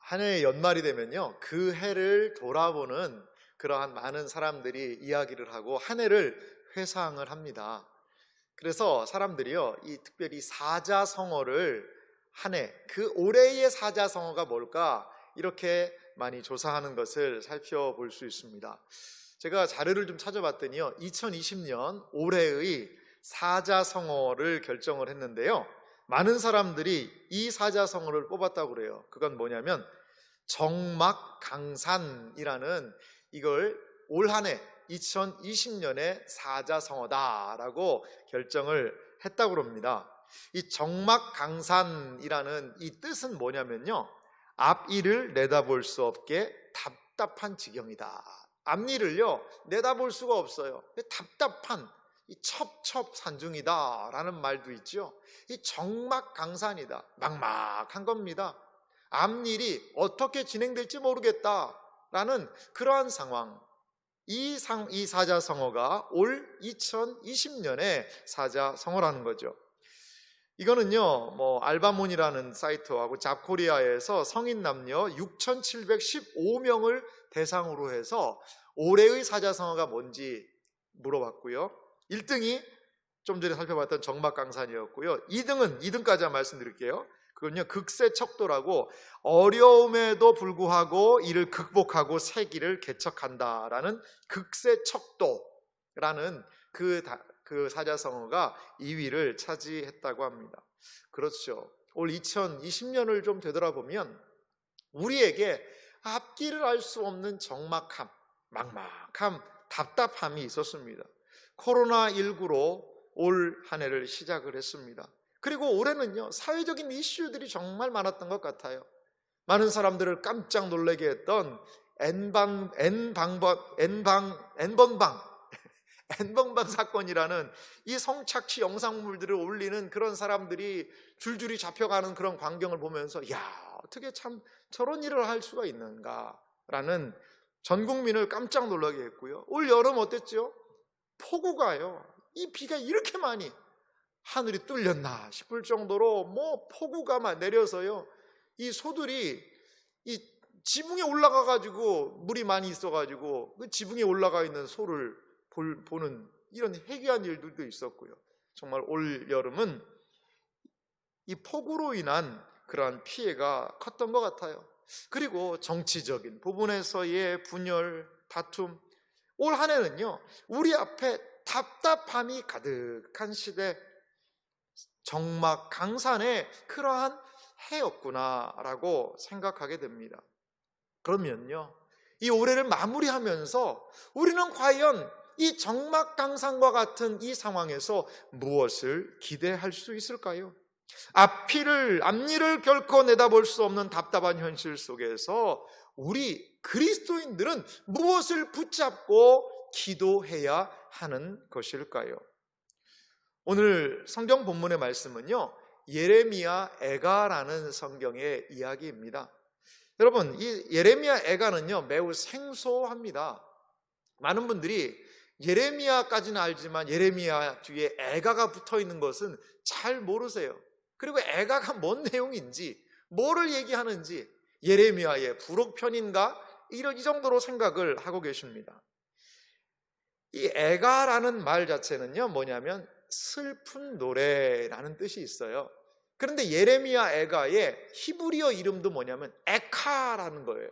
한 해의 연말이 되면요, 그 해를 돌아보는 그러한 많은 사람들이 이야기를 하고 한 해를 회상을 합니다. 그래서 사람들이요, 이 특별히 사자성어를 한 해, 그 올해의 사자성어가 뭘까 이렇게 많이 조사하는 것을 살펴볼 수 있습니다. 제가 자료를 좀 찾아봤더니요, 2020년 올해의 사자성어를 결정을 했는데요, 많은 사람들이 이 사자성어를 뽑았다고 그래요. 그건 뭐냐면 정막강산이라는, 이걸 올 한 해 2020년의 사자성어다라고 결정을 했다고 합니다. 이 정막강산이라는 이 뜻은 뭐냐면요, 앞일을 내다볼 수 없게 답답한 지경이다. 앞일을요 내다볼 수가 없어요. 답답한 이 첩첩산중이다 라는 말도 있죠. 이 정막강산이다, 막막한 겁니다. 앞일이 어떻게 진행될지 모르겠다라는 그러한 상황. 이 사자성어가 올 2020년의 사자성어라는 거죠. 이거는요, 알바몬이라는 사이트하고 잡코리아에서 성인 남녀 6,715명을 대상으로 해서 올해의 사자성어가 뭔지 물어봤고요. 1등이 좀 전에 살펴봤던 정막강산이었고요. 2등까지 말씀드릴게요. 그건요, 극세척도라고, 어려움에도 불구하고 이를 극복하고 새 길을 개척한다라는 극세척도라는 그 사자성어가 2위를 차지했다고 합니다. 그렇죠. 올 2020년을 좀 되돌아보면 우리에게 앞길을 알 수 없는 적막함, 막막함, 답답함이 있었습니다. 코로나19로 올 한 해를 시작을 했습니다. 그리고 올해는요, 사회적인 이슈들이 정말 많았던 것 같아요. 많은 사람들을 깜짝 놀라게 했던 N번방 사건이라는 이 성착취 영상물들을 올리는 그런 사람들이 줄줄이 잡혀가는 그런 광경을 보면서, 야, 어떻게 참 저런 일을 할 수가 있는가라는 전 국민을 깜짝 놀라게 했고요. 올 여름 어땠죠? 폭우가요, 이 비가 이렇게 많이 하늘이 뚫렸나 싶을 정도로 폭우가 막 내려서요, 이 소들이 이 지붕에 올라가 가지고, 물이 많이 있어 가지고 그 지붕에 올라가 있는 소를 보는 이런 해괴한 일들도 있었고요. 정말 올 여름은 이 폭우로 인한 그러한 피해가 컸던 것 같아요. 그리고 정치적인 부분에서의 분열, 다툼. 올 한 해는요, 우리 앞에 답답함이 가득한 시대, 정막강산의 그러한 해였구나라고 생각하게 됩니다. 그러면요, 이 올해를 마무리하면서 우리는 과연 이 정막강산과 같은 이 상황에서 무엇을 기대할 수 있을까요? 앞일을 결코 내다볼 수 없는 답답한 현실 속에서 우리 그리스도인들은 무엇을 붙잡고 기도해야 하는 것일까요? 오늘 성경 본문의 말씀은요, 예레미야 애가라는 성경의 이야기입니다. 여러분, 이 예레미야 애가는요 매우 생소합니다. 많은 분들이 예레미야까지는 알지만 예레미야 뒤에 애가가 붙어 있는 것은 잘 모르세요. 그리고 애가가 뭔 내용인지, 뭐를 얘기하는지, 예레미야의 부록편인가, 이 정도로 생각을 하고 계십니다. 이 애가라는 말 자체는요 뭐냐면 슬픈 노래라는 뜻이 있어요. 그런데 예레미야 애가의 히브리어 이름도 뭐냐면 에카라는 거예요.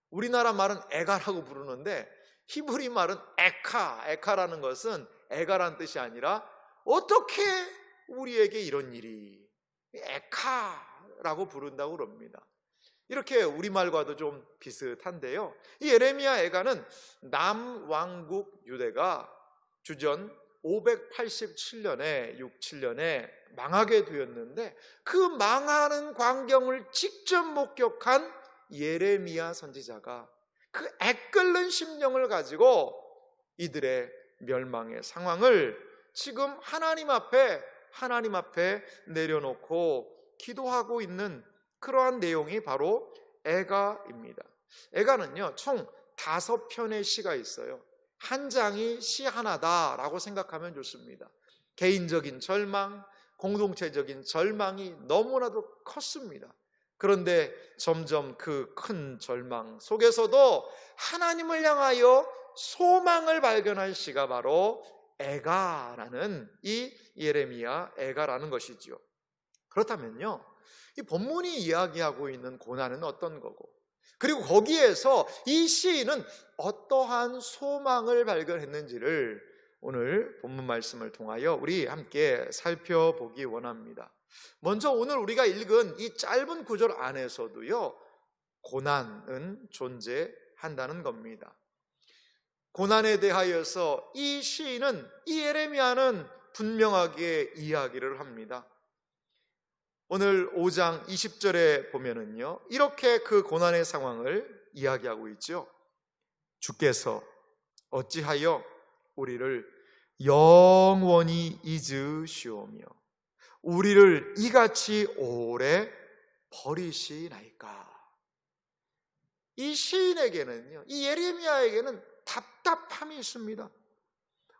우리나라 말은 애가라고 부르는데 히브리 말은 에카라는 것은 애가라는 뜻이 아니라, 어떻게 우리에게 이런 일이, 에카라고 부른다고 그럽니다. 이렇게 우리말과도 좀 비슷한데요, 이 예레미야 애가는 남왕국 유대가 주전 587년에 67년에 망하게 되었는데, 그 망하는 광경을 직접 목격한 예레미야 선지자가 그 애끓는 심령을 가지고 이들의 멸망의 상황을 지금 하나님 앞에 내려놓고 기도하고 있는 그러한 내용이 바로 애가입니다. 애가는요 총 5편의 시가 있어요. 한 장이 시 하나다라고 생각하면 좋습니다. 개인적인 절망, 공동체적인 절망이 너무나도 컸습니다. 그런데 점점 그 큰 절망 속에서도 하나님을 향하여 소망을 발견한 시가 바로 애가라는, 이 예레미야 애가라는 것이지요. 그렇다면요, 이 본문이 이야기하고 있는 고난은 어떤 거고, 그리고 거기에서 이 시인은 어떠한 소망을 발견했는지를 오늘 본문 말씀을 통하여 우리 함께 살펴보기 원합니다. 먼저 오늘 우리가 읽은 이 짧은 구절 안에서도요, 고난은 존재한다는 겁니다. 고난에 대하여서 이 시인은, 이 예레미야는 분명하게 이야기를 합니다. 오늘 5장 20절에 보면은요, 이렇게 그 고난의 상황을 이야기하고 있죠. 주께서 어찌하여 우리를 영원히 잊으시오며 우리를 이같이 오래 버리시나이까. 이 시인에게는요, 이 예레미야에게는 답답함이 있습니다.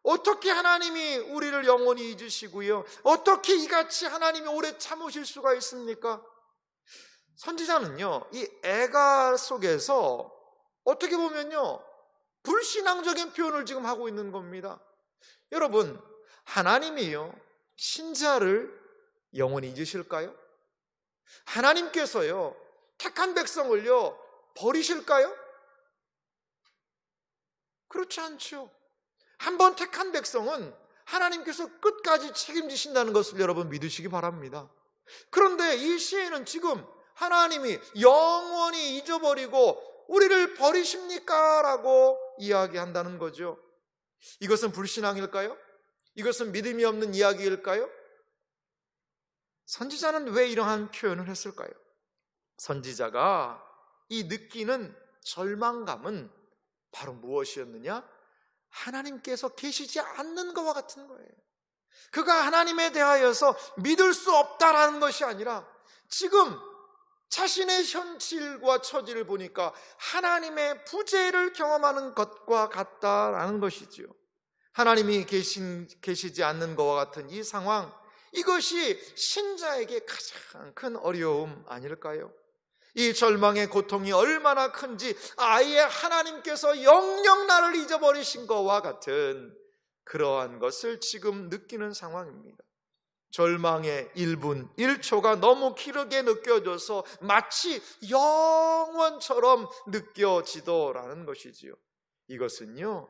어떻게 하나님이 우리를 영원히 잊으시고요, 어떻게 이같이 하나님이 오래 참으실 수가 있습니까? 선지자는요, 이 애가 속에서 어떻게 보면요, 불신앙적인 표현을 지금 하고 있는 겁니다. 여러분, 하나님이요, 신자를 영원히 잊으실까요? 하나님께서요, 택한 백성을요, 버리실까요? 그렇지 않죠. 한번 택한 백성은 하나님께서 끝까지 책임지신다는 것을 여러분 믿으시기 바랍니다. 그런데 이 시인은 지금 하나님이 영원히 잊어버리고 우리를 버리십니까? 라고 이야기한다는 거죠. 이것은 불신앙일까요? 이것은 믿음이 없는 이야기일까요? 선지자는 왜 이러한 표현을 했을까요? 선지자가 이 느끼는 절망감은 바로 무엇이었느냐? 하나님께서 계시지 않는 것과 같은 거예요. 그가 하나님에 대하여서 믿을 수 없다라는 것이 아니라 지금 자신의 현실과 처지를 보니까 하나님의 부재를 경험하는 것과 같다라는 것이지요. 하나님이 계시지 않는 것과 같은 이 상황, 이것이 신자에게 가장 큰 어려움 아닐까요? 이 절망의 고통이 얼마나 큰지 아예 하나님께서 영영 나를 잊어버리신 것과 같은 그러한 것을 지금 느끼는 상황입니다. 절망의 1분 1초가 너무 길게 느껴져서 마치 영원처럼 느껴지더라는 것이지요. 이것은요,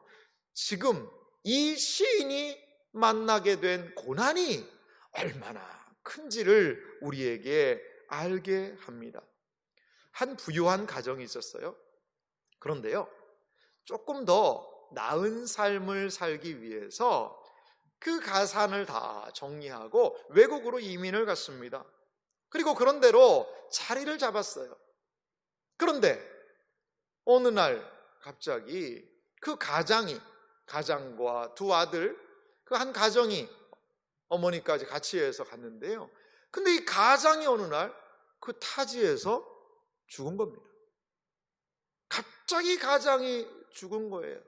지금 이 시인이 만나게 된 고난이 얼마나 큰지를 우리에게 알게 합니다. 한 부유한 가정이 있었어요. 그런데요, 조금 더 나은 삶을 살기 위해서 그 가산을 다 정리하고 외국으로 이민을 갔습니다. 그리고 그런 대로 자리를 잡았어요. 그런데 어느 날 갑자기 그 가장과 두 아들, 그 한 가정이 어머니까지 같이 해서 갔는데요, 근데 이 가장이 어느 날 그 타지에서 죽은 겁니다. 갑자기 가장이 죽은 거예요.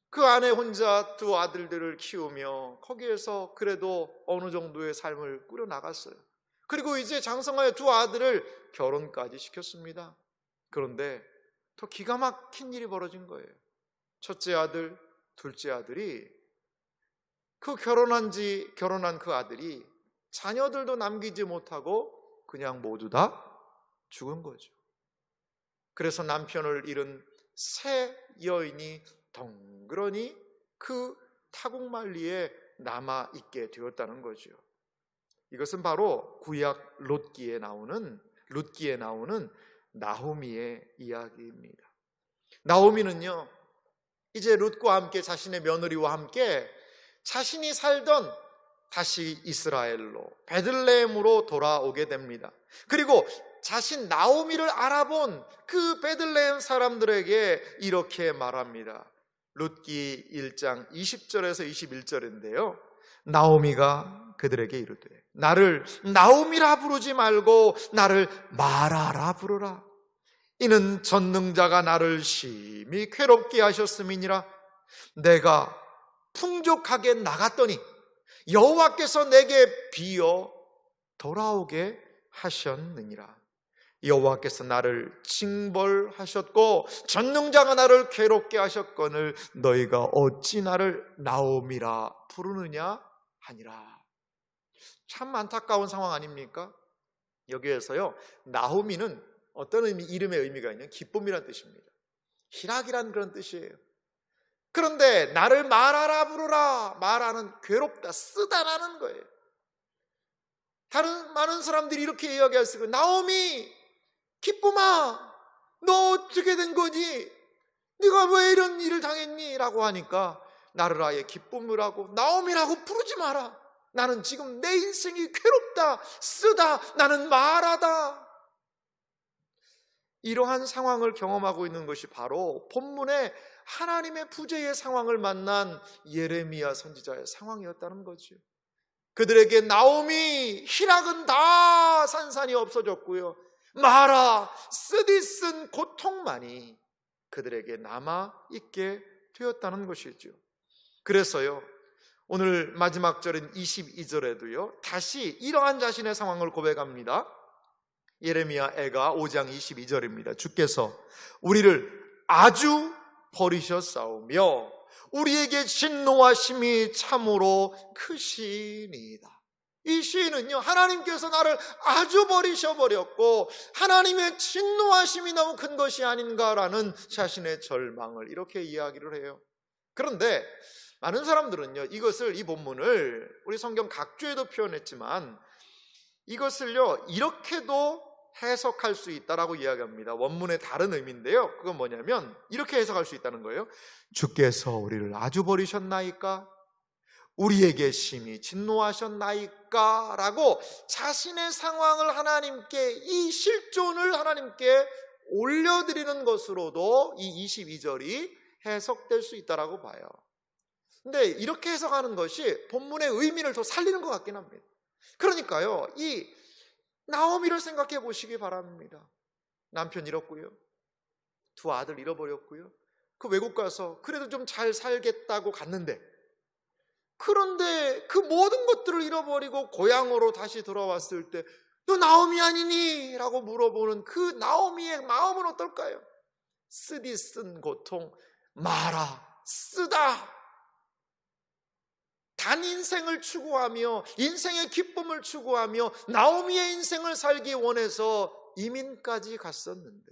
그 아내 혼자 두 아들들을 키우며 거기에서 그래도 어느 정도의 삶을 꾸려나갔어요. 그리고 이제 장성하여 두 아들을 결혼까지 시켰습니다. 그런데 더 기가 막힌 일이 벌어진 거예요. 첫째 아들, 둘째 아들이 결혼한 그 아들이 자녀들도 남기지 못하고 그냥 모두 다 죽은 거죠. 그래서 남편을 잃은 새 여인이 덩그러니 그 타국만리에 남아있게 되었다는 거죠. 이것은 바로 구약 룻기에 나오는 나오미의 이야기입니다. 나오미는요, 이제 룻과 함께 자신의 며느리와 함께 자신이 살던 다시 이스라엘로 베들레헴으로 돌아오게 됩니다. 그리고 자신 나오미를 알아본 그 베들레헴 사람들에게 이렇게 말합니다. 룻기 1장 20절에서 21절인데요. 나오미가 그들에게 이르되 나를 나오미라 부르지 말고 나를 마라라 부르라. 이는 전능자가 나를 심히 괴롭게 하셨음이니라. 내가 풍족하게 나갔더니 여호와께서 내게 비어 돌아오게 하셨느니라. 여호와께서 나를 징벌하셨고 전능자가 나를 괴롭게 하셨거늘 너희가 어찌 나를 나옴이라 부르느냐 하니라. 참 안타까운 상황 아닙니까? 여기에서요, 나오미는 어떤 이름의 의미가 있냐면 기쁨이란 뜻입니다. 희락이란 그런 뜻이에요. 그런데 나를 말하라 부르라, 말하는 괴롭다, 쓰다라는 거예요. 다른 많은 사람들이 이렇게 이야기할 수 있고, 나오미 기쁨아 너 어떻게 된 거니? 네가 왜 이런 일을 당했니? 라고 하니까 나를 아예 기쁨이라고 나오미라고 부르지 마라. 나는 지금 내 인생이 괴롭다, 쓰다, 나는 말하다. 이러한 상황을 경험하고 있는 것이 바로 본문에 하나님의 부재의 상황을 만난 예레미야 선지자의 상황이었다는 거죠. 그들에게 나오미 희락은 다 산산이 없어졌고요, 마라 쓰디쓴 고통만이 그들에게 남아있게 되었다는 것이죠. 그래서요, 오늘 마지막 절인 22절에도요 다시 이러한 자신의 상황을 고백합니다. 예레미야 애가 5장 22절입니다. 주께서 우리를 아주 버리셨사오며 우리에게 진노하심이 참으로 크시니이다. 이 시인은요, 하나님께서 나를 아주 버리셔버렸고 하나님의 진노하심이 너무 큰 것이 아닌가라는 자신의 절망을 이렇게 이야기를 해요. 그런데 많은 사람들은요, 이 본문을 우리 성경 각주에도 표현했지만 이것을요 이렇게도 해석할 수 있다라고 이야기합니다. 원문의 다른 의미인데요, 그건 뭐냐면 이렇게 해석할 수 있다는 거예요. 주께서 우리를 아주 버리셨나이까? 우리에게 심히 진노하셨나이까? 라고 자신의 상황을 하나님께, 이 실존을 하나님께 올려드리는 것으로도 이 22절이 해석될 수 있다라고 봐요. 근데 이렇게 해석하는 것이 본문의 의미를 더 살리는 것 같긴 합니다. 그러니까요, 이 나오미를 생각해 보시기 바랍니다. 남편 잃었고요, 두 아들 잃어버렸고요, 그 외국 가서 그래도 좀 잘 살겠다고 갔는데, 그런데 그 모든 것들을 잃어버리고 고향으로 다시 돌아왔을 때 너 나오미 아니니? 라고 물어보는 그 나오미의 마음은 어떨까요? 쓰디쓴 고통, 마라 쓰다, 단 인생을 추구하며 인생의 기쁨을 추구하며 나오미의 인생을 살기 원해서 이민까지 갔었는데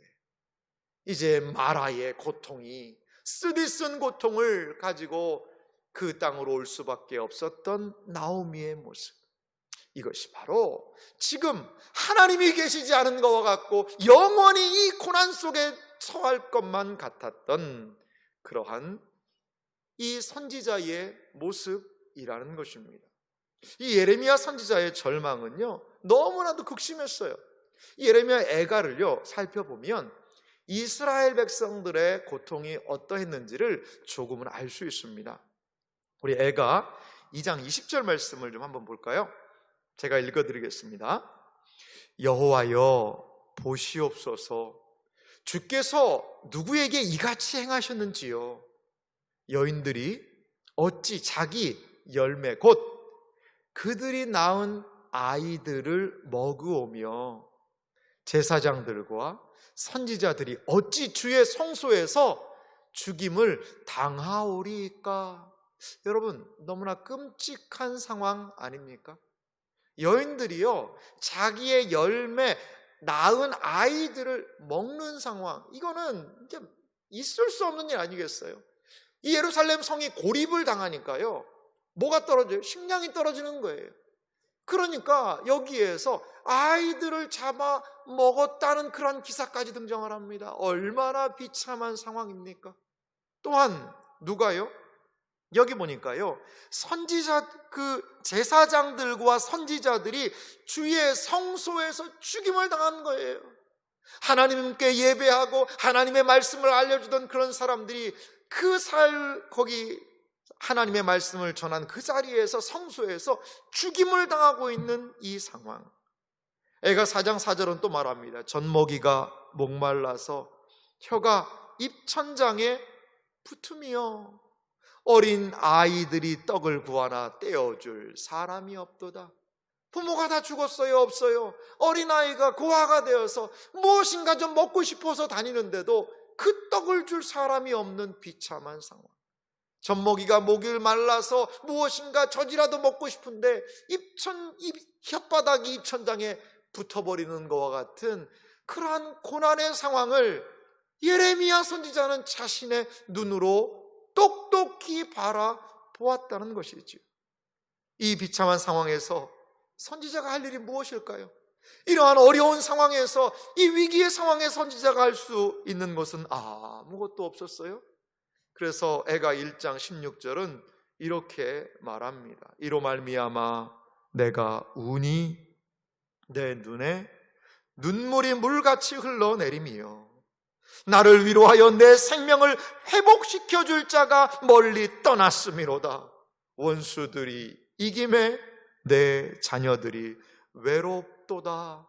이제 마라의 고통이, 쓰디쓴 고통을 가지고 그 땅으로 올 수밖에 없었던 나오미의 모습, 이것이 바로 지금 하나님이 계시지 않은 것과 같고 영원히 이 고난 속에 처할 것만 같았던 그러한 이 선지자의 모습이라는 것입니다. 이 예레미야 선지자의 절망은요 너무나도 극심했어요. 이 예레미야 애가를요 살펴보면 이스라엘 백성들의 고통이 어떠했는지를 조금은 알 수 있습니다. 우리 애가 2장 20절 말씀을 좀 한번 볼까요? 제가 읽어드리겠습니다. 여호와여 보시옵소서, 주께서 누구에게 이같이 행하셨는지요. 여인들이 어찌 자기 열매 곧 그들이 낳은 아이들을 먹으오며 제사장들과 선지자들이 어찌 주의 성소에서 죽임을 당하오리까? 여러분, 너무나 끔찍한 상황 아닙니까? 여인들이요 자기의 열매, 낳은 아이들을 먹는 상황, 이거는 이제 있을 수 없는 일 아니겠어요? 이 예루살렘 성이 고립을 당하니까요 뭐가 떨어져요? 식량이 떨어지는 거예요. 그러니까 여기에서 아이들을 잡아 먹었다는 그런 기사까지 등장을 합니다. 얼마나 비참한 상황입니까? 또한 누가요? 여기 보니까요 그 제사장들과 선지자들이 주의 성소에서 죽임을 당한 거예요. 하나님께 예배하고 하나님의 말씀을 알려주던 그런 사람들이 거기 하나님의 말씀을 전한 그 자리에서, 성소에서 죽임을 당하고 있는 이 상황. 애가 4장 4절은 또 말합니다. 젖먹이가 목말라서 혀가 입천장에 붙으며 어린 아이들이 떡을 구하나 떼어줄 사람이 없도다. 부모가 다 죽었어요? 없어요? 어린아이가 고아가 되어서 무엇인가 좀 먹고 싶어서 다니는데도 그 떡을 줄 사람이 없는 비참한 상황. 젖먹이가 목을 말라서 무엇인가 젖이라도 먹고 싶은데 혓바닥이 입천장에 붙어버리는 것과 같은 그러한 고난의 상황을 예레미야 선지자는 자신의 눈으로 똑똑히 바라보았다는 것이지요. 이 비참한 상황에서 선지자가 할 일이 무엇일까요? 이러한 어려운 상황에서, 이 위기의 상황에 선지자가 할 수 있는 것은 아무것도 없었어요. 그래서 애가 1장 16절은 이렇게 말합니다. 이로 말미암아 내가 우니 내 눈에 눈물이 물같이 흘러내리며 나를 위로하여 내 생명을 회복시켜 줄 자가 멀리 떠났음이로다. 원수들이 이김에 내 자녀들이 외롭도다.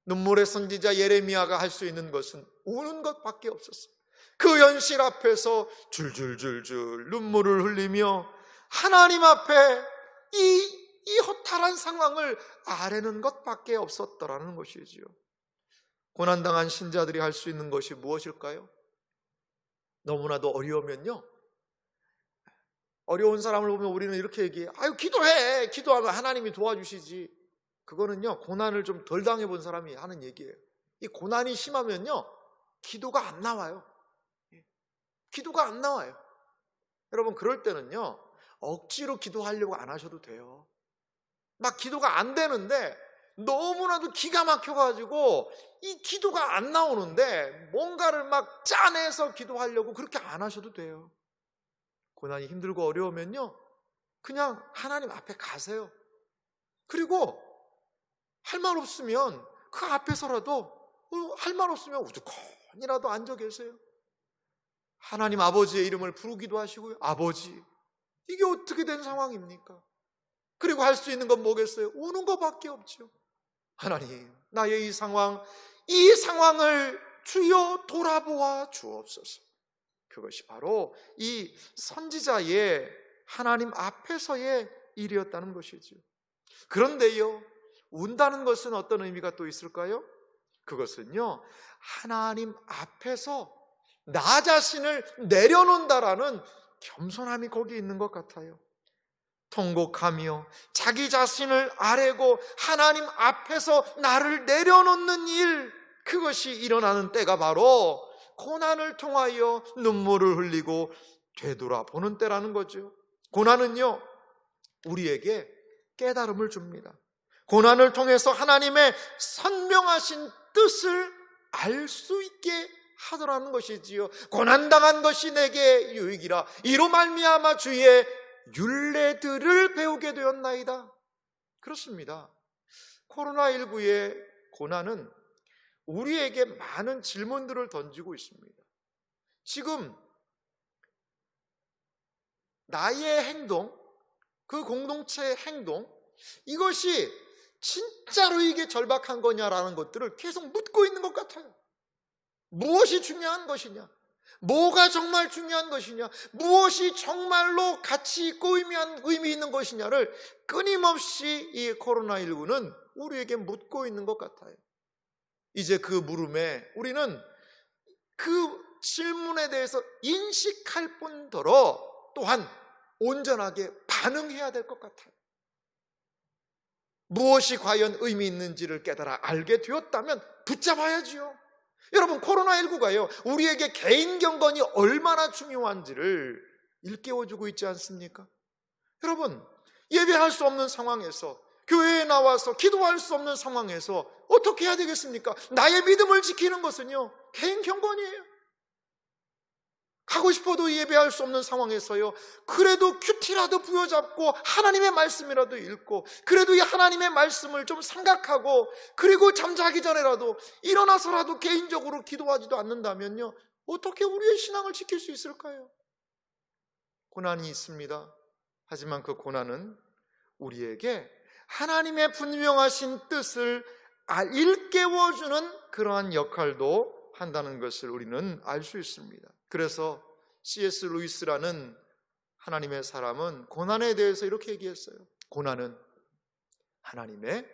눈물의 선지자 예레미야가 할 수 있는 것은 우는 것밖에 없었어요. 그 현실 앞에서 줄줄줄줄 눈물을 흘리며 하나님 앞에 이 허탈한 상황을 아뢰는 것밖에 없었더라는 것이지요. 고난당한 신자들이 할 수 있는 것이 무엇일까요? 너무나도 어려우면요, 어려운 사람을 보면 우리는 이렇게 얘기해요. 기도해. 기도하면 하나님이 도와주시지. 그거는요, 고난을 좀 덜 당해본 사람이 하는 얘기예요. 이 고난이 심하면요, 기도가 안 나와요. 기도가 안 나와요. 여러분, 그럴 때는요, 억지로 기도하려고 안 하셔도 돼요. 막 기도가 안 되는데 너무나도 기가 막혀가지고 이 기도가 안 나오는데 뭔가를 막 짜내서 기도하려고 그렇게 안 하셔도 돼요. 고난이 힘들고 어려우면요, 그냥 하나님 앞에 가세요. 그리고 할 말 없으면 그 앞에서라도 할 말 없으면 우두커니라도 앉아 계세요. 하나님 아버지의 이름을 부르기도 하시고요. 아버지, 이게 어떻게 된 상황입니까? 그리고 할 수 있는 건 뭐겠어요? 우는 것밖에 없죠. 하나님, 나의 이 상황을 주여 돌아보아 주옵소서. 그것이 바로 이 선지자의 하나님 앞에서의 일이었다는 것이죠. 그런데요, 운다는 것은 어떤 의미가 또 있을까요? 그것은요, 하나님 앞에서 나 자신을 내려놓는다라는 겸손함이 거기 있는 것 같아요. 통곡하며 자기 자신을 아뢰고 하나님 앞에서 나를 내려놓는 일, 그것이 일어나는 때가 바로 고난을 통하여 눈물을 흘리고 되돌아보는 때라는 거죠. 고난은요, 우리에게 깨달음을 줍니다. 고난을 통해서 하나님의 선명하신 뜻을 알 수 있게 하더라는 것이지요. 고난당한 것이 내게 유익이라 이로 말미암아 주의 율례들을 배우게 되었나이다. 그렇습니다. 코로나19의 고난은 우리에게 많은 질문들을 던지고 있습니다. 지금 나의 행동, 그 공동체의 행동, 이것이 진짜로 이게 절박한 거냐라는 것들을 계속 묻고 있는 것 같아요. 무엇이 중요한 것이냐? 뭐가 정말 중요한 것이냐? 무엇이 정말로 가치 있고 의미 있는 것이냐를 끊임없이 이 코로나19는 우리에게 묻고 있는 것 같아요. 이제 그 물음에 우리는 그 질문에 대해서 인식할 뿐더러 또한 온전하게 반응해야 될 것 같아요. 무엇이 과연 의미 있는지를 깨달아 알게 되었다면 붙잡아야지요. 여러분, 코로나19가요, 우리에게 개인 경건이 얼마나 중요한지를 일깨워주고 있지 않습니까? 여러분, 예배할 수 없는 상황에서, 교회에 나와서 기도할 수 없는 상황에서 어떻게 해야 되겠습니까? 나의 믿음을 지키는 것은요, 개인 경건이에요. 가고 싶어도 예배할 수 없는 상황에서요, 그래도 큐티라도 부여잡고 하나님의 말씀이라도 읽고, 그래도 이 하나님의 말씀을 좀 생각하고, 그리고 잠자기 전에라도 일어나서라도 개인적으로 기도하지도 않는다면요, 어떻게 우리의 신앙을 지킬 수 있을까요? 고난이 있습니다. 하지만 그 고난은 우리에게 하나님의 분명하신 뜻을 일깨워주는 그러한 역할도 한다는 것을 우리는 알 수 있습니다. 그래서 C.S. 루이스라는 하나님의 사람은 고난에 대해서 이렇게 얘기했어요. 고난은 하나님의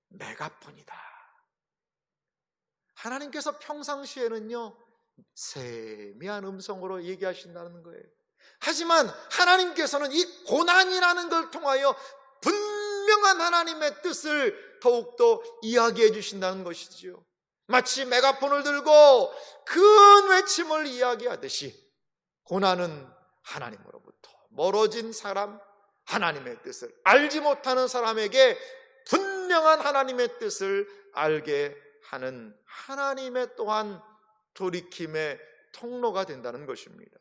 메가폰이다. 하나님께서 평상시에는요 세미한 음성으로 얘기하신다는 거예요. 하지만 하나님께서는 이 고난이라는 걸 통하여 분명한 하나님의 뜻을 더욱더 이야기해 주신다는 것이지요. 마치 메가폰을 들고 큰 외침을 이야기하듯이 고난은 하나님으로부터 멀어진 사람, 하나님의 뜻을 알지 못하는 사람에게 분명한 하나님의 뜻을 알게 하는 하나님의 또한 돌이킴의 통로가 된다는 것입니다.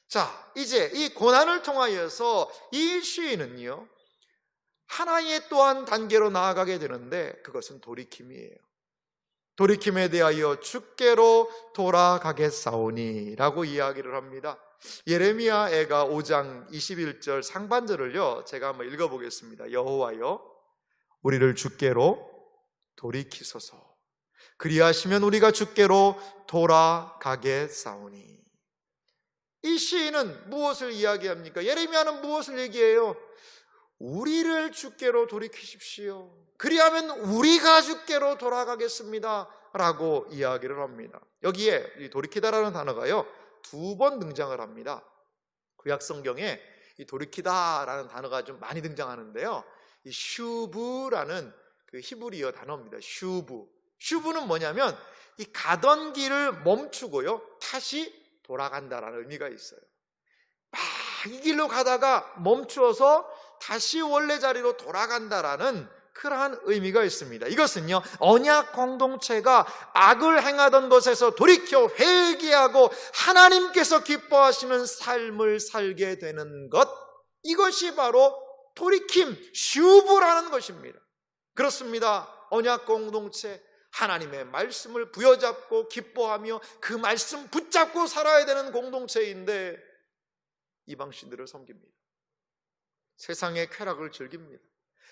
자, 이제 이 고난을 통하여서 이 시인은요 하나의 또한 단계로 나아가게 되는데 그것은 돌이킴이에요. 돌이킴에 대하여 주께로 돌아가겠사오니 라고 이야기를 합니다. 예레미야애가 5장 21절 상반절을요 제가 한번 읽어보겠습니다. 여호와여 우리를 주께로 돌이키소서. 그리하시면 우리가 주께로 돌아가겠사오니. 이 시인은 무엇을 이야기합니까? 예레미야는 무엇을 얘기해요? 우리를 주께로 돌이키십시오. 그리하면 우리가 주께로 돌아가겠습니다 라고 이야기를 합니다. 여기에 이 돌이키다라는 단어가요 2번 등장을 합니다. 구약 성경에 이 돌이키다라는 단어가 좀 많이 등장하는데요, 이 슈브라는 그 히브리어 단어입니다. 슈브는 뭐냐면 이 가던 길을 멈추고요 다시 돌아간다라는 의미가 있어요. 막 이 길로 가다가 멈추어서 다시 원래 자리로 돌아간다라는 그러한 의미가 있습니다. 이것은요 언약 공동체가 악을 행하던 것에서 돌이켜 회개하고 하나님께서 기뻐하시는 삶을 살게 되는 것, 이것이 바로 돌이킴, 슈브라는 것입니다. 그렇습니다. 언약 공동체 하나님의 말씀을 부여잡고 기뻐하며 그 말씀 붙잡고 살아야 되는 공동체인데 이방신들을 섬깁니다. 세상의 쾌락을 즐깁니다.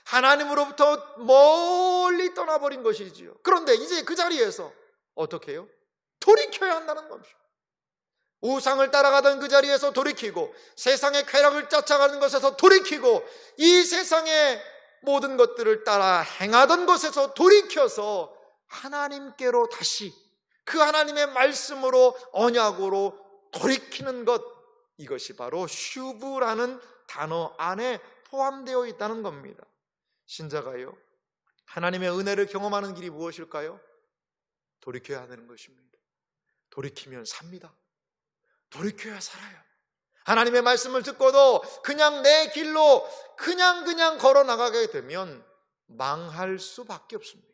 하나님으로부터 멀리 떠나버린 것이지요. 그런데 이제 그 자리에서 어떻게 해요? 돌이켜야 한다는 겁니다. 우상을 따라가던 그 자리에서 돌이키고 세상의 쾌락을 쫓아가는 것에서 돌이키고 이 세상의 모든 것들을 따라 행하던 것에서 돌이켜서 하나님께로 다시 그 하나님의 말씀으로 언약으로 돌이키는 것, 이것이 바로 슈브라는 단어 안에 포함되어 있다는 겁니다. 신자가요 하나님의 은혜를 경험하는 길이 무엇일까요? 돌이켜야 하는 것입니다. 돌이키면 삽니다. 돌이켜야 살아요. 하나님의 말씀을 듣고도 그냥 내 길로 그냥 걸어 나가게 되면 망할 수밖에 없습니다.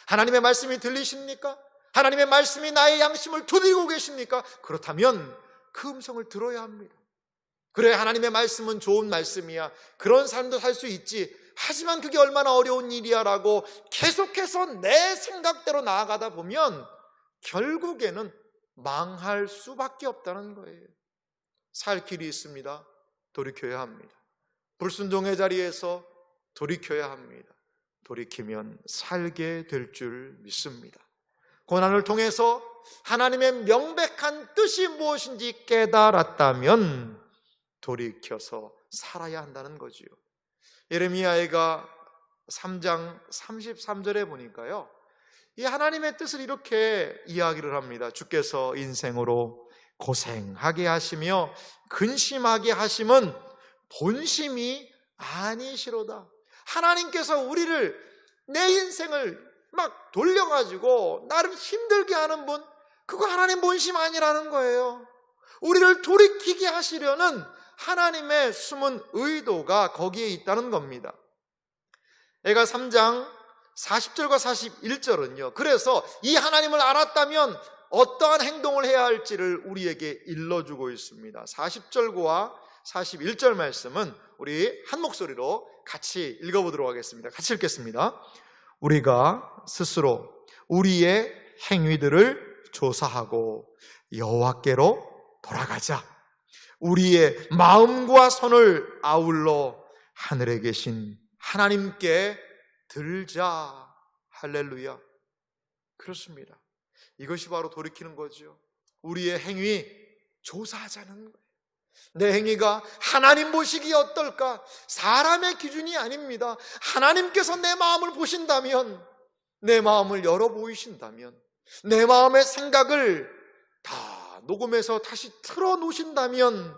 하나님의 말씀이 들리십니까? 하나님의 말씀이 나의 양심을 두드리고 계십니까? 그렇다면 그 음성을 들어야 합니다. 그래, 하나님의 말씀은 좋은 말씀이야, 그런 삶도 살 수 있지, 하지만 그게 얼마나 어려운 일이야 라고 계속해서 내 생각대로 나아가다 보면 결국에는 망할 수밖에 없다는 거예요. 살 길이 있습니다. 돌이켜야 합니다. 불순종의 자리에서 돌이켜야 합니다. 돌이키면 살게 될 줄 믿습니다. 고난을 통해서 하나님의 명백한 뜻이 무엇인지 깨달았다면 돌이켜서 살아야 한다는 거지요. 예레미야가 3장 33절에 보니까요, 이 하나님의 뜻을 이렇게 이야기를 합니다. 주께서 인생으로 고생하게 하시며 근심하게 하심은 본심이 아니시로다. 하나님께서 우리를, 내 인생을 막 돌려가지고 나를 힘들게 하는 분, 그거 하나님 본심 아니라는 거예요. 우리를 돌이키게 하시려는 하나님의 숨은 의도가 거기에 있다는 겁니다. 애가 3장 40절과 41절은요 그래서 이 하나님을 알았다면 어떠한 행동을 해야 할지를 우리에게 일러주고 있습니다. 40절과 41절 말씀은 우리 한 목소리로 같이 읽어보도록 하겠습니다. 같이 읽겠습니다. 우리가 스스로 우리의 행위들을 조사하고 여호와께로 돌아가자. 우리의 마음과 손을 아울러 하늘에 계신 하나님께 들자. 할렐루야. 그렇습니다. 이것이 바로 돌이키는 거죠. 우리의 행위 조사하자는 거예요. 내 행위가 하나님 보시기에 어떨까? 사람의 기준이 아닙니다. 하나님께서 내 마음을 보신다면, 내 마음을 열어 보이신다면, 내 마음의 생각을 다 녹음해서 다시 틀어놓으신다면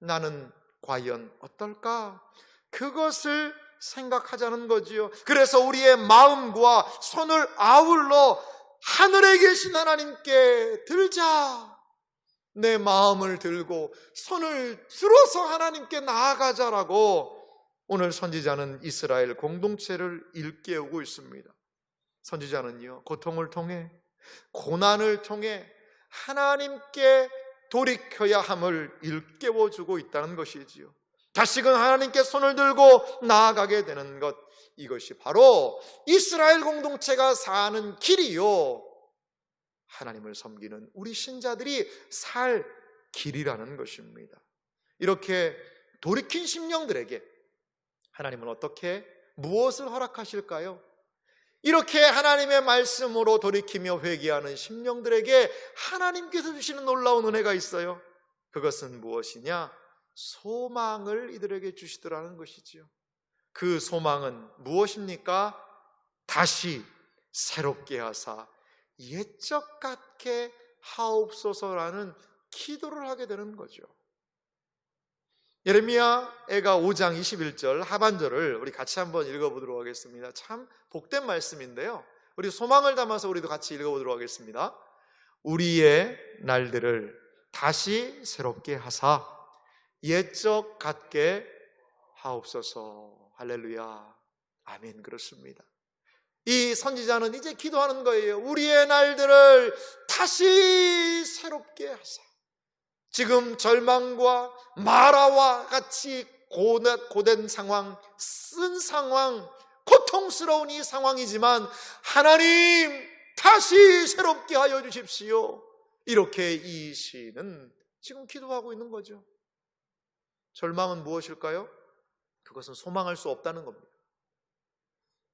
나는 과연 어떨까? 그것을 생각하자는 거지요. 그래서 우리의 마음과 손을 아울러 하늘에 계신 하나님께 들자. 내 마음을 들고 손을 들어서 하나님께 나아가자라고 오늘 선지자는 이스라엘 공동체를 일깨우고 있습니다. 선지자는요, 고통을 통해, 고난을 통해 하나님께 돌이켜야 함을 일깨워주고 있다는 것이지요. 다시금 하나님께 손을 들고 나아가게 되는 것, 이것이 바로 이스라엘 공동체가 사는 길이요, 하나님을 섬기는 우리 신자들이 살 길이라는 것입니다. 이렇게 돌이킨 심령들에게 하나님은 어떻게, 무엇을 허락하실까요? 이렇게 하나님의 말씀으로 돌이키며 회개하는 심령들에게 하나님께서 주시는 놀라운 은혜가 있어요. 그것은 무엇이냐? 소망을 이들에게 주시더라는 것이지요. 그 소망은 무엇입니까? 다시 새롭게 하사 옛적 같게 하옵소서라는 기도를 하게 되는 거죠. 예레미야가 5장 21절 하반절을 우리 같이 한번 읽어보도록 하겠습니다. 참 복된 말씀인데요, 우리 소망을 담아서 우리도 같이 읽어보도록 하겠습니다. 우리의 날들을 다시 새롭게 하사 옛적 같게 하옵소서. 할렐루야, 아멘. 그렇습니다. 이 선지자는 이제 기도하는 거예요. 우리의 날들을 다시 새롭게 하사. 지금 절망과 마라와 같이 고된 상황, 쓴 상황, 고통스러운 이 상황이지만 하나님 다시 새롭게 하여 주십시오. 이렇게 이 시인은 지금 기도하고 있는 거죠. 절망은 무엇일까요? 그것은 소망할 수 없다는 겁니다.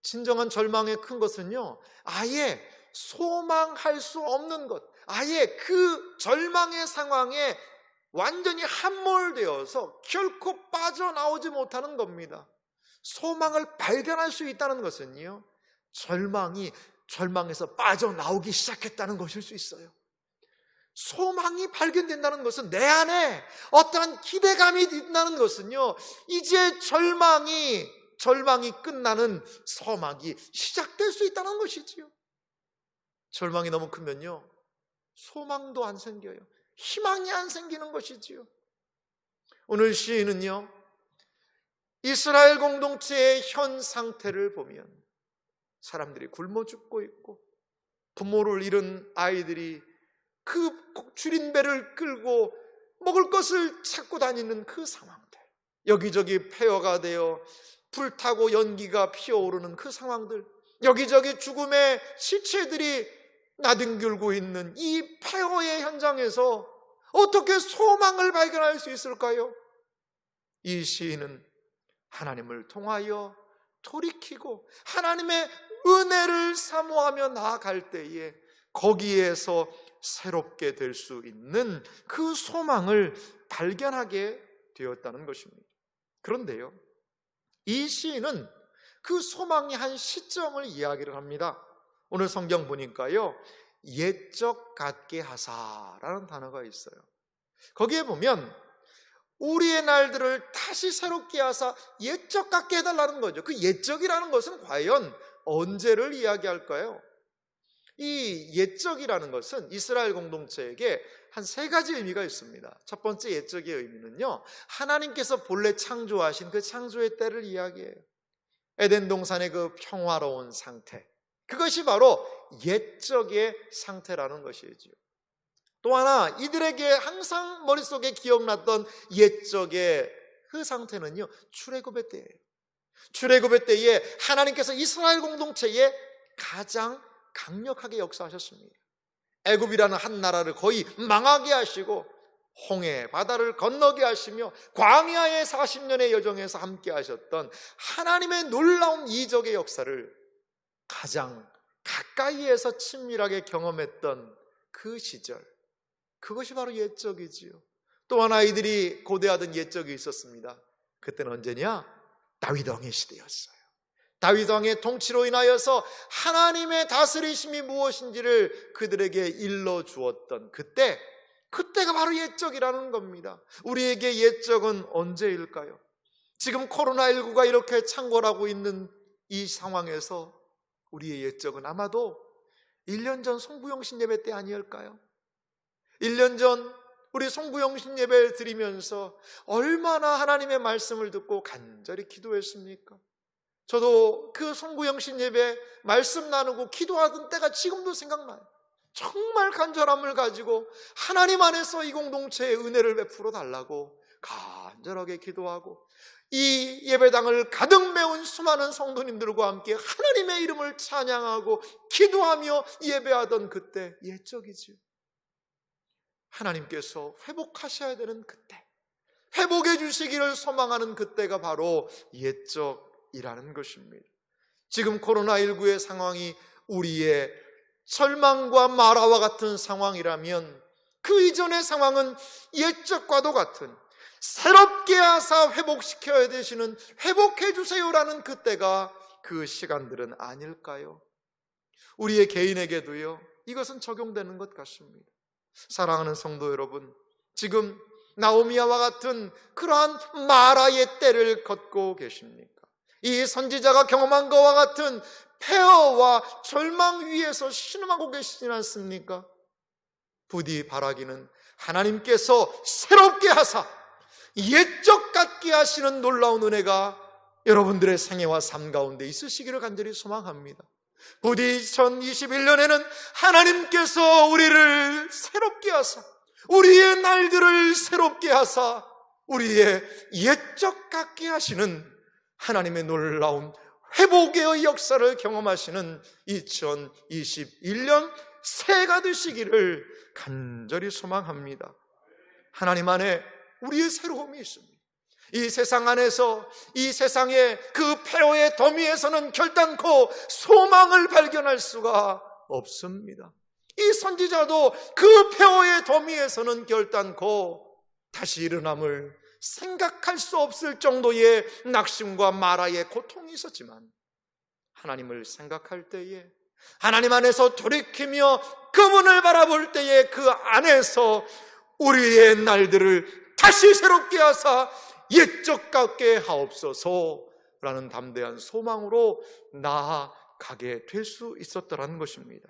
진정한 절망의 큰 것은요, 아예 소망할 수 없는 것, 아예 그 절망의 상황에 완전히 함몰되어서 결코 빠져나오지 못하는 겁니다. 소망을 발견할 수 있다는 것은요, 절망에서 빠져나오기 시작했다는 것일 수 있어요. 소망이 발견된다는 것은 내 안에 어떠한 기대감이 있다는 것은요, 이제 절망이 끝나는 서막이 시작될 수 있다는 것이지요. 절망이 너무 크면요, 소망도 안 생겨요. 희망이 안 생기는 것이지요. 오늘 시인은요, 이스라엘 공동체의 현 상태를 보면 사람들이 굶어 죽고 있고, 부모를 잃은 아이들이 그 줄인 배를 끌고 먹을 것을 찾고 다니는 그 상황들, 여기저기 폐허가 되어 불타고 연기가 피어오르는 그 상황들, 여기저기 죽음의 시체들이 나뒹굴고 있는 이 폐허의 현장에서 어떻게 소망을 발견할 수 있을까요? 이 시인은 하나님을 통하여 돌이키고 하나님의 은혜를 사모하며 나아갈 때에 거기에서 새롭게 될 수 있는 그 소망을 발견하게 되었다는 것입니다. 그런데요, 이 시인은 그 소망의 한 시점을 이야기를 합니다. 오늘 성경 보니까요, 옛적 같게 하사라는 단어가 있어요. 거기에 보면 우리의 날들을 다시 새롭게 하사 옛적 같게 해달라는 거죠. 그 옛적이라는 것은 과연 언제를 이야기할까요? 이 옛적이라는 것은 이스라엘 공동체에게 한 세 가지 의미가 있습니다. 첫 번째 옛적의 의미는요, 하나님께서 본래 창조하신 그 창조의 때를 이야기해요. 에덴 동산의 그 평화로운 상태, 그것이 바로 옛적의 상태라는 것이지요. 또 하나, 이들에게 항상 머릿속에 기억났던 옛적의 그 상태는요, 출애굽의 때예요. 출애굽의 때에 하나님께서 이스라엘 공동체에 가장 강력하게 역사하셨습니다. 애굽이라는 한 나라를 거의 망하게 하시고 홍해 바다를 건너게 하시며 광야의 40년의 여정에서 함께 하셨던 하나님의 놀라운 이적의 역사를 가장 가까이에서 친밀하게 경험했던 그 시절, 그것이 바로 옛적이지요. 또한 아이들이 고대하던 옛적이 있었습니다. 그때는 언제냐? 다윗 왕의 시대였어요. 다윗 왕의 통치로 인하여서 하나님의 다스리심이 무엇인지를 그들에게 일러주었던 그때가 바로 옛적이라는 겁니다. 우리에게 옛적은 언제일까요? 지금 코로나19가 이렇게 창궐하고 있는 이 상황에서 우리의 옛적은 아마도 1년 전 송구영신 예배 때 아니었을까요? 1년 전 우리 송구영신 예배를 드리면서 얼마나 하나님의 말씀을 듣고 간절히 기도했습니까? 저도 그 송구영신 예배 말씀 나누고 기도하던 때가 지금도 생각나요. 정말 간절함을 가지고 하나님 안에서 이 공동체에 은혜를 베풀어 달라고 간절하게 기도하고 이 예배당을 가득 메운 수많은 성도님들과 함께 하나님의 이름을 찬양하고 기도하며 예배하던 그때 옛적이지요. 하나님께서 회복하셔야 되는 그때, 회복해 주시기를 소망하는 그때가 바로 옛적이라는 것입니다. 지금 코로나19의 상황이 우리의 절망과 마라와 같은 상황이라면 그 이전의 상황은 옛적과도 같은 새롭게 하사 회복시켜야 되시는 회복해 주세요라는 그때가 그 시간들은 아닐까요? 우리의 개인에게도요, 이것은 적용되는 것 같습니다. 사랑하는 성도 여러분, 지금 나오미와 같은 그러한 마라의 때를 걷고 계십니까? 이 선지자가 경험한 것과 같은 폐허와 절망 위에서 신음하고 계시지 않습니까? 부디 바라기는 하나님께서 새롭게 하사 옛적 같게 하시는 놀라운 은혜가 여러분들의 생애와 삶 가운데 있으시기를 간절히 소망합니다. 부디 2021년에는 하나님께서 우리를 새롭게 하사, 우리의 날들을 새롭게 하사 우리의 옛적 같게 하시는 하나님의 놀라운 회복의 역사를 경험하시는 2021년 새해가 되시기를 간절히 소망합니다. 하나님 안에 우리의 새로움이 있습니다. 이 세상 안에서, 이 세상의 그 폐허의 더미에서는 결단코 소망을 발견할 수가 없습니다. 이 선지자도 그 폐허의 더미에서는 결단코 다시 일어남을 생각할 수 없을 정도의 낙심과 마라의 고통이 있었지만, 하나님을 생각할 때에, 하나님 안에서 돌이키며 그분을 바라볼 때에 그 안에서 우리의 날들을 다시 새롭게 하사 옛적 같게 하옵소서라는 담대한 소망으로 나아가게 될 수 있었더라는 것입니다.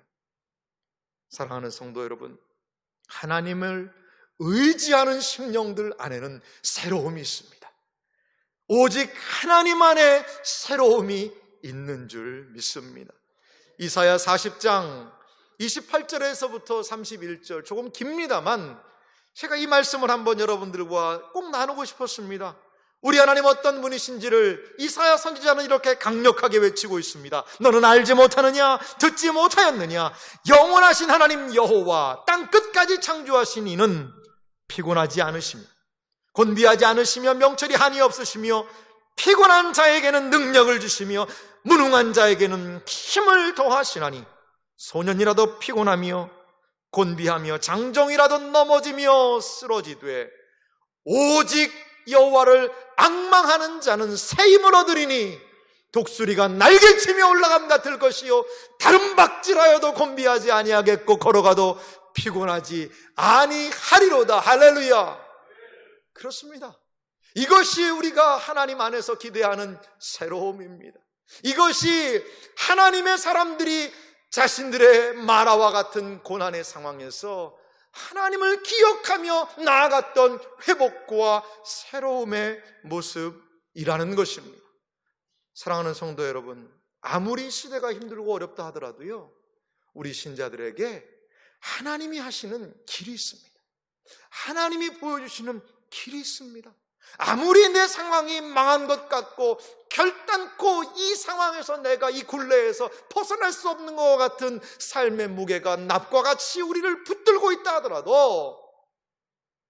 사랑하는 성도 여러분, 하나님을 의지하는 심령들 안에는 새로움이 있습니다. 오직 하나님 안에 새로움이 있는 줄 믿습니다. 이사야 40장 28절에서부터 31절, 조금 깁니다만 제가 이 말씀을 한번 여러분들과 꼭 나누고 싶었습니다. 우리 하나님 어떤 분이신지를 이사야 선지자는 이렇게 강력하게 외치고 있습니다. 너는 알지 못하느냐? 듣지 못하였느냐? 영원하신 하나님 여호와, 땅 끝까지 창조하신 이는 피곤하지 않으시며 곤비하지 않으시며 명철이 한이 없으시며 피곤한 자에게는 능력을 주시며 무능한 자에게는 힘을 더하시나니 소년이라도 피곤하며 곤비하며 장정이라도 넘어지며 쓰러지되 오직 여호와를 앙망하는 자는 새 힘을 얻으리니 독수리가 날개치며 올라감다 들 것이요 다른 박질하여도 곤비하지 아니하겠고 걸어가도 피곤하지 아니하리로다. 할렐루야. 그렇습니다. 이것이 우리가 하나님 안에서 기대하는 새로움입니다. 이것이 하나님의 사람들이 자신들의 마라와 같은 고난의 상황에서 하나님을 기억하며 나아갔던 회복과 새로움의 모습이라는 것입니다. 사랑하는 성도 여러분, 아무리 시대가 힘들고 어렵다 하더라도요, 우리 신자들에게 하나님이 하시는 길이 있습니다. 하나님이 보여주시는 길이 있습니다. 아무리 내 상황이 망한 것 같고 결단코 이 상황에서 내가 이 굴레에서 벗어날 수 없는 것 같은 삶의 무게가 납과 같이 우리를 붙들고 있다 하더라도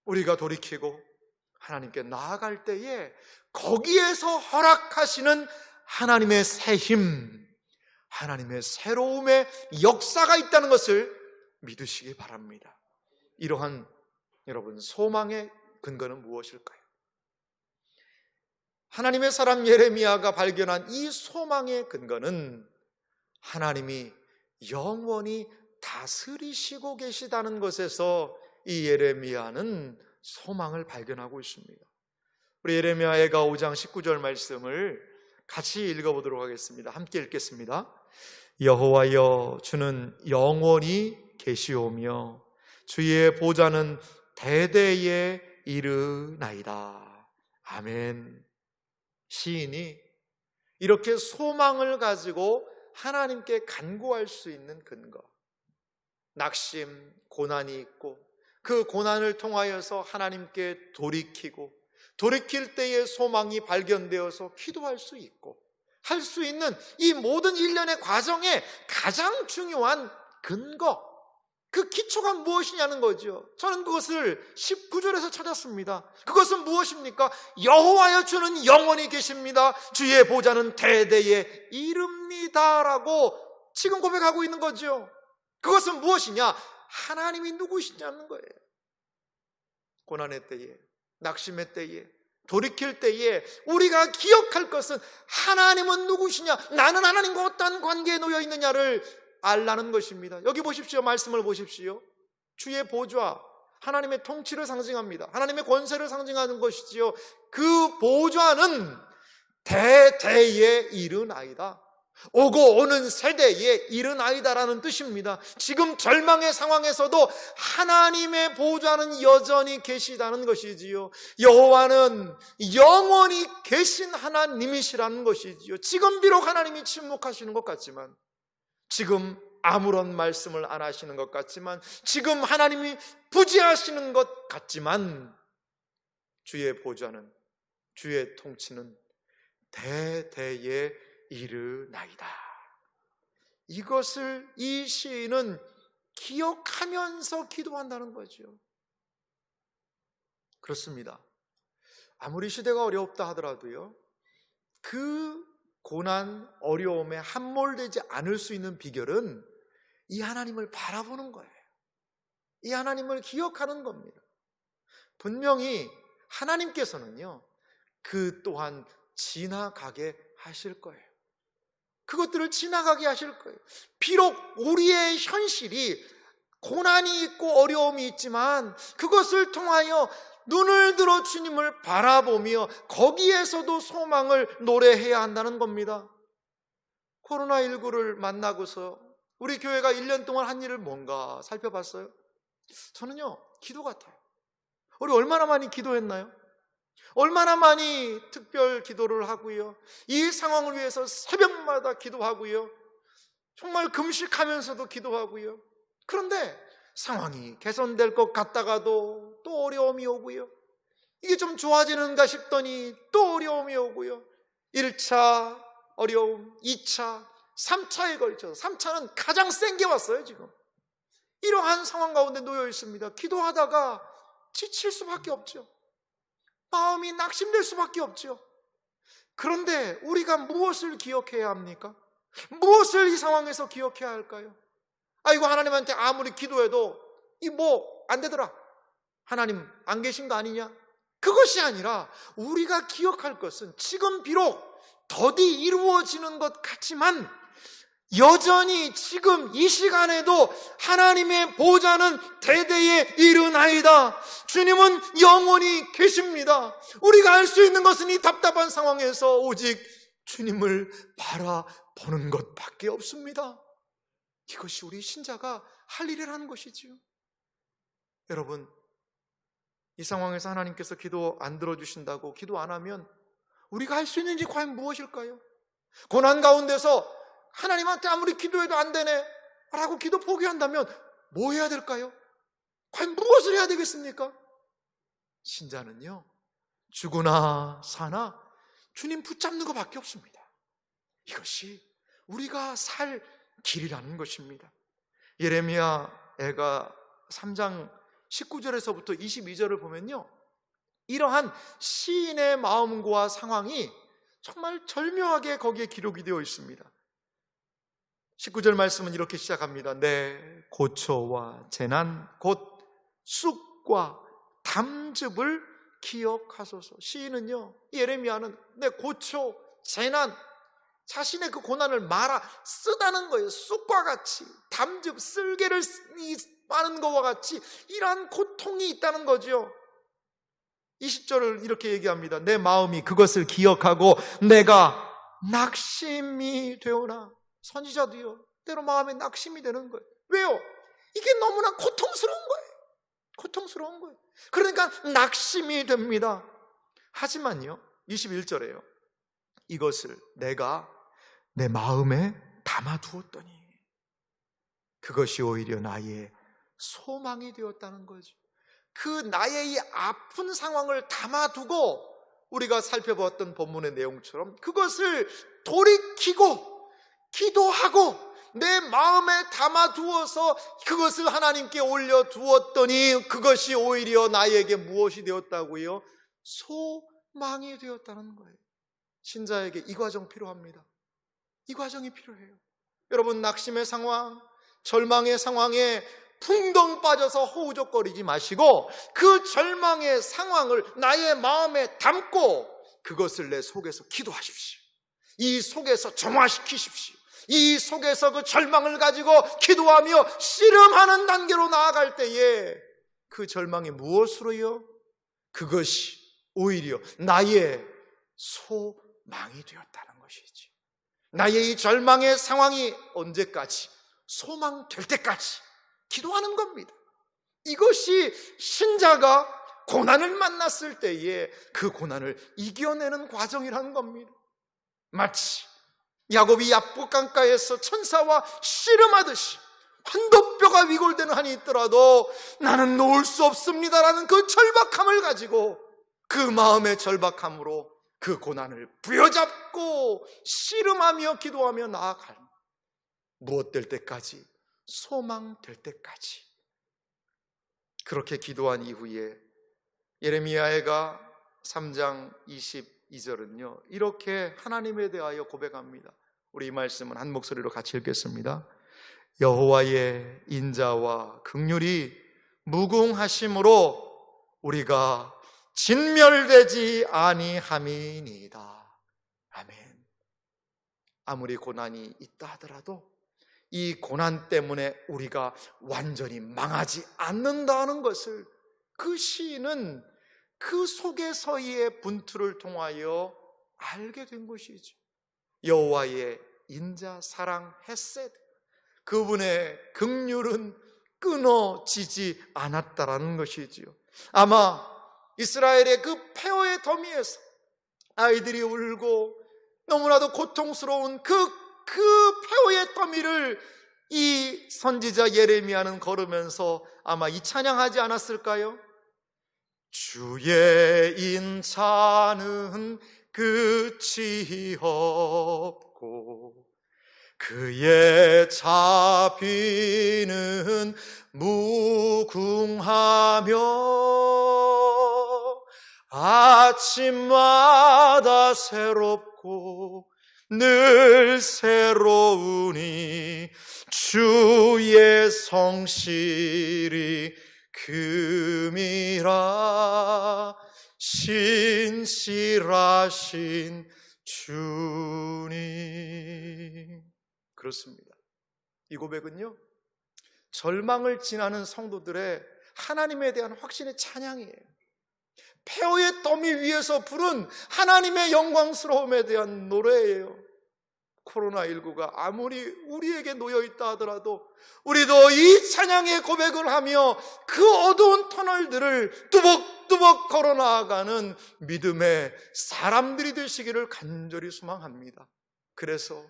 우리가 돌이키고 하나님께 나아갈 때에 거기에서 허락하시는 하나님의 새 힘, 하나님의 새로움의 역사가 있다는 것을 믿으시기 바랍니다. 이러한 여러분 소망의 근거는 무엇일까요? 하나님의 사람 예레미야가 발견한 이 소망의 근거는 하나님이 영원히 다스리시고 계시다는 것에서 이 예레미야는 소망을 발견하고 있습니다. 우리 예레미야가 5장 19절 말씀을 같이 읽어보도록 하겠습니다. 함께 읽겠습니다. 여호와여, 주는 영원히 계시오며 주의 보좌는 대대에 이르나이다. 아멘. 시인이 이렇게 소망을 가지고 하나님께 간구할 수 있는 근거, 낙심, 고난이 있고 그 고난을 통하여서 하나님께 돌이킬 때의 소망이 발견되어서 기도할 수 있고 할 수 있는 이 모든 일련의 과정에 가장 중요한 근거, 그 기초가 무엇이냐는 거죠. 저는 그것을 19절에서 찾았습니다. 그것은 무엇입니까? 여호와여, 주는 영원히 계십니다. 주의 보좌는 대대에 이릅니다 라고 지금 고백하고 있는 거죠. 그것은 무엇이냐? 하나님이 누구시냐는 거예요. 고난의 때에, 낙심의 때에, 돌이킬 때에 우리가 기억할 것은 하나님은 누구시냐, 나는 하나님과 어떠한 관계에 놓여 있느냐를 알라는 것입니다. 여기 보십시오. 말씀을 보십시오. 주의 보좌, 하나님의 통치를 상징합니다. 하나님의 권세를 상징하는 것이지요. 그 보좌는 대대에 이르나이다. 오고 오는 세대에 이르나이다라는 뜻입니다. 지금 절망의 상황에서도 하나님의 보좌는 여전히 계시다는 것이지요. 여호와는 영원히 계신 하나님이시라는 것이지요. 지금 비록 하나님이 침묵하시는 것 같지만, 지금 아무런 말씀을 안 하시는 것 같지만, 지금 하나님이 부재하시는 것 같지만, 주의 보좌는, 주의 통치는 대대에 이르나이다. 이것을 이 시인은 기억하면서 기도한다는 거죠. 그렇습니다. 아무리 시대가 어렵다 하더라도요, 그 고난, 어려움에 함몰되지 않을 수 있는 비결은 이 하나님을 바라보는 거예요. 이 하나님을 기억하는 겁니다. 분명히 하나님께서는요, 그 또한 지나가게 하실 거예요. 그것들을 지나가게 하실 거예요. 비록 우리의 현실이 고난이 있고 어려움이 있지만 그것을 통하여 눈을 들어 주님을 바라보며 거기에서도 소망을 노래해야 한다는 겁니다. 코로나19를 만나고서 우리 교회가 1년 동안 한 일을 뭔가 살펴봤어요. 저는요, 기도 같아요. 우리 얼마나 많이 기도했나요? 얼마나 많이 특별 기도를 하고요, 이 상황을 위해서 새벽마다 기도하고요, 정말 금식하면서도 기도하고요. 그런데 상황이 개선될 것 같다가도 또 어려움이 오고요, 이게 좀 좋아지는가 싶더니 또 어려움이 오고요, 1차 어려움, 2차, 3차에 걸쳐서 3차는 가장 센 게 왔어요. 지금 이러한 상황 가운데 놓여 있습니다. 기도하다가 지칠 수밖에 없죠. 마음이 낙심될 수밖에 없죠. 그런데 우리가 무엇을 기억해야 합니까? 무엇을 이 상황에서 기억해야 할까요? 아이고, 하나님한테 아무리 기도해도 이 뭐 안 되더라, 하나님 안 계신 거 아니냐? 그것이 아니라 우리가 기억할 것은 지금 비록 더디 이루어지는 것 같지만 여전히 지금 이 시간에도 하나님의 보좌는 대대에 이르나이다. 주님은 영원히 계십니다. 우리가 할 수 있는 것은 이 답답한 상황에서 오직 주님을 바라보는 것밖에 없습니다. 이것이 우리 신자가 할 일이라는 것이지요. 여러분, 이 상황에서 하나님께서 기도 안 들어주신다고 기도 안 하면 우리가 할 수 있는지 과연 무엇일까요? 고난 가운데서 하나님한테 아무리 기도해도 안 되네 라고 기도 포기한다면 뭐 해야 될까요? 과연 무엇을 해야 되겠습니까? 신자는요, 죽으나 사나 주님 붙잡는 것밖에 없습니다. 이것이 우리가 살 길이라는 것입니다. 예레미야 애가 3장 19절에서부터 22절을 보면요, 이러한 시인의 마음과 상황이 정말 절묘하게 거기에 기록이 되어 있습니다. 19절 말씀은 이렇게 시작합니다. 내 고초와 재난 곧 쑥과 담즙을 기억하소서. 시인은요, 예레미야는 내 고초, 재난, 자신의 그 고난을 쓰다는 거예요. 쑥과 같이, 담즙, 쓸개를 빠는 것과 같이 이러한 고통이 있다는 거죠. 20절을 이렇게 얘기합니다. 내 마음이 그것을 기억하고 내가 낙심이 되오나. 선지자도요, 때로 마음에 낙심이 되는 거예요. 왜요? 이게 너무나 고통스러운 거예요. 고통스러운 거예요. 그러니까 낙심이 됩니다. 하지만요, 21절에요, 이것을 내가 내 마음에 담아두었더니 그것이 오히려 나의 소망이 되었다는 거죠. 그 나의 이 아픈 상황을 담아두고 우리가 살펴봤던 본문의 내용처럼 그것을 돌이키고 기도하고 내 마음에 담아두어서 그것을 하나님께 올려두었더니 그것이 오히려 나에게 무엇이 되었다고요? 소망이 되었다는 거예요. 신자에게 이 과정 필요합니다. 이 과정이 필요해요. 여러분, 낙심의 상황, 절망의 상황에 풍덩 빠져서 허우적거리지 마시고 그 절망의 상황을 나의 마음에 담고 그것을 내 속에서 기도하십시오. 이 속에서 정화시키십시오. 이 속에서 그 절망을 가지고 기도하며 씨름하는 단계로 나아갈 때에 그 절망이 무엇으로요? 그것이 오히려 나의 소망이 되었다는 것이지. 나의 이 절망의 상황이 언제까지? 소망될 때까지 기도하는 겁니다. 이것이 신자가 고난을 만났을 때에 그 고난을 이겨내는 과정이라는 겁니다. 마치 야곱이 야복 강가에서 천사와 씨름하듯이 환도뼈가 위골되는 한이 있더라도 나는 놓을 수 없습니다라는 그 절박함을 가지고 그 마음의 절박함으로 그 고난을 부여잡고 씨름하며 기도하며 나아갈, 무엇 될 때까지? 소망될 때까지. 그렇게 기도한 이후에 예레미야가 3장 22절은요 이렇게 하나님에 대하여 고백합니다. 우리 이 말씀은 한 목소리로 같이 읽겠습니다. 여호와의 인자와 긍휼이 무궁하심으로 우리가 진멸되지 아니함이니이다. 아멘. 아무리 고난이 있다 하더라도 이 고난 때문에 우리가 완전히 망하지 않는다는 것을 그 시인은 그 속에서의 분투를 통하여 알게 된 것이죠. 여호와의 인자, 사랑, 헤세드, 그분의 긍휼은 끊어지지 않았다라는 것이지요. 아마 이스라엘의 그 폐허의 더미에서 아이들이 울고 너무나도 고통스러운 그 폐허의 더미를 이 선지자 예레미야는 걸으면서 아마 이 찬양하지 않았을까요? 주의 인자는 끝이 없고 그의 자비는 무궁하며 아침마다 새롭고 늘 새로우니 주의 성실이 금이라 신실하신 주님. 그렇습니다. 이 고백은요 절망을 지나는 성도들의 하나님에 대한 확신의 찬양이에요. 폐허의 더미 위에서 부른 하나님의 영광스러움에 대한 노래예요. 코로나19가 아무리 우리에게 놓여있다 하더라도 우리도 이 찬양의 고백을 하며 그 어두운 터널들을 뚜벅뚜벅 걸어나가는 믿음의 사람들이 되시기를 간절히 소망합니다. 그래서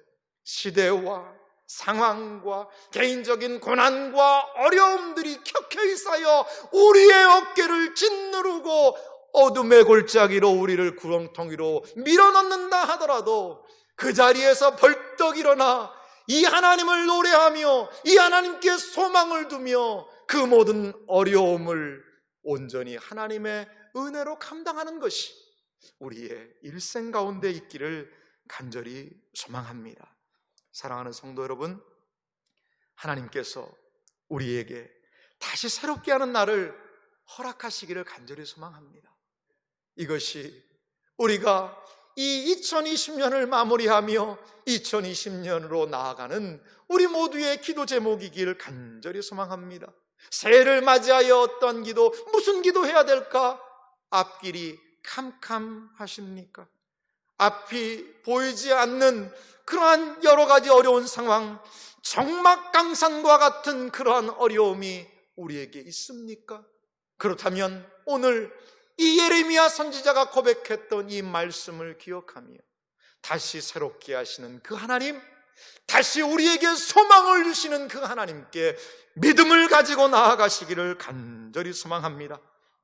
시대와 상황과 개인적인 고난과 어려움들이 켜켜이 쌓여 우리의 어깨를 짓누르고 어둠의 골짜기로 우리를 구렁텅이로 밀어넣는다 하더라도 그 자리에서 벌떡 일어나 이 하나님을 노래하며 이 하나님께 소망을 두며 그 모든 어려움을 온전히 하나님의 은혜로 감당하는 것이 우리의 일생 가운데 있기를 간절히 소망합니다. 사랑하는 성도 여러분, 하나님께서 우리에게 다시 새롭게 하는 날을 허락하시기를 간절히 소망합니다. 이것이 우리가 이 2020년을 마무리하며 2020년으로 나아가는 우리 모두의 기도 제목이길 간절히 소망합니다. 새해를 맞이하여 어떤 기도, 무슨 기도해야 될까? 앞길이 캄캄하십니까? 앞이 보이지 않는 그러한 여러 가지 어려운 상황, 정막강산과 같은 그러한 어려움이 우리에게 있습니까? 그렇다면 오늘 이 예레미야 선지자가 고백했던 이 말씀을 기억하며 다시 새롭게 하시는 그 하나님, 다시 우리에게 소망을 주시는 그 하나님께 믿음을 가지고 나아가시기를 간절히 소망합니다.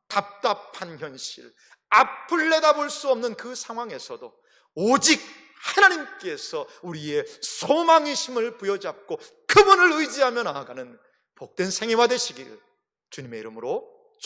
답답한 현실, 앞을 내다볼 수 없는 그 상황에서도 오직 하나님께서 우리의 소망이심을 부여잡고 그분을 의지하며 나아가는 복된 생애가 되시기를 주님의 이름으로